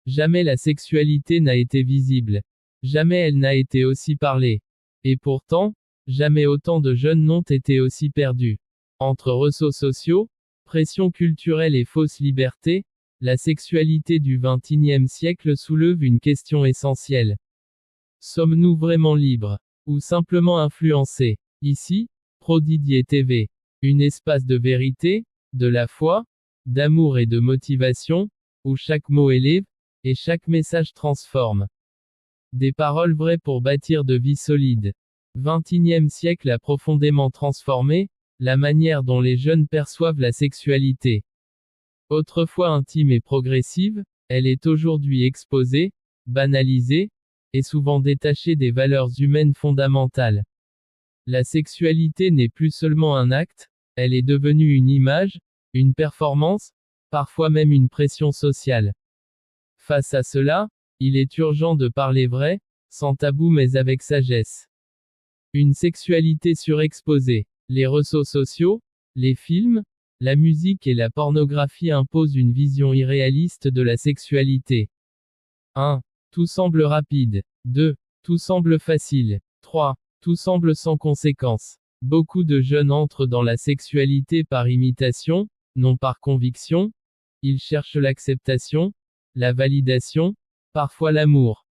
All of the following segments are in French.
Jamais la sexualité n'a été visible. Jamais elle n'a été aussi parlée. Et pourtant, jamais autant de jeunes n'ont été aussi perdus. Entre réseaux sociaux, pression culturelle et fausse liberté, la sexualité du XXIe siècle soulève une question essentielle. Sommes-nous vraiment libres? Ou simplement influencés? Ici, Prodidier TV. Un espace de vérité, de la foi, d'amour et de motivation, où chaque mot élève, et chaque message transforme. Des paroles vraies pour bâtir de vies solides. XXIe siècle a profondément transformé la manière dont les jeunes perçoivent la sexualité. Autrefois intime et progressive, elle est aujourd'hui exposée, banalisée, et souvent détachée des valeurs humaines fondamentales. La sexualité n'est plus seulement un acte, elle est devenue une image, une performance, parfois même une pression sociale. Face à cela, il est urgent de parler vrai, sans tabou mais avec sagesse. Une sexualité surexposée. Les réseaux sociaux, les films, la musique et la pornographie imposent une vision irréaliste de la sexualité. 1. Tout semble rapide. 2. Tout semble facile. 3. Tout semble sans conséquence. Beaucoup de jeunes entrent dans la sexualité par imitation, non par conviction. Ils cherchent l'acceptation, la validation, parfois l'amour.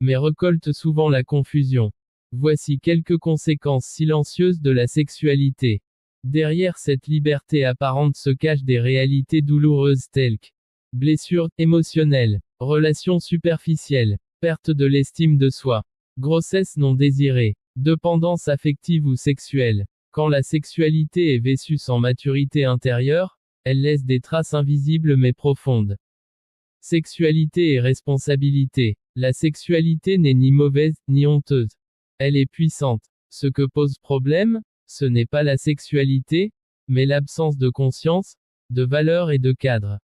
Mais récoltent souvent la confusion. Voici quelques conséquences silencieuses de la sexualité. Derrière cette liberté apparente se cachent des réalités douloureuses telles que blessures émotionnelles, relations superficielles, perte de l'estime de soi, grossesse non désirée, dépendance affective ou sexuelle. Quand la sexualité est vécue sans maturité intérieure, elle laisse des traces invisibles mais profondes. Sexualité et responsabilité. La sexualité n'est ni mauvaise, ni honteuse. Elle est puissante. Ce que pose problème, ce n'est pas la sexualité, mais l'absence de conscience, de valeur et de cadre.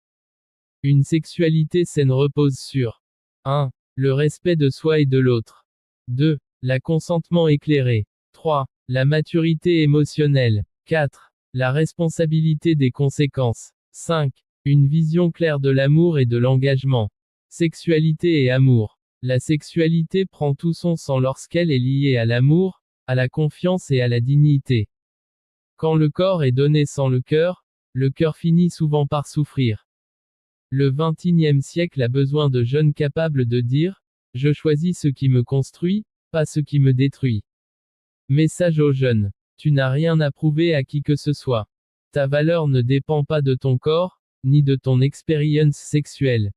Une sexualité saine repose sur 1. Le respect de soi et de l'autre. 2. Le consentement éclairé. 3. La maturité émotionnelle. 4. La responsabilité des conséquences. 5. Une vision claire de l'amour et de l'engagement. Sexualité et amour. La sexualité prend tout son sens lorsqu'elle est liée à l'amour, à la confiance et à la dignité. Quand le corps est donné sans le cœur finit souvent par souffrir. Le XXIe siècle a besoin de jeunes capables de dire « Je choisis ce qui me construit, pas ce qui me détruit ». Message aux jeunes. Tu n'as rien à prouver à qui que ce soit. Ta valeur ne dépend pas de ton corps, ni de ton expérience sexuelle.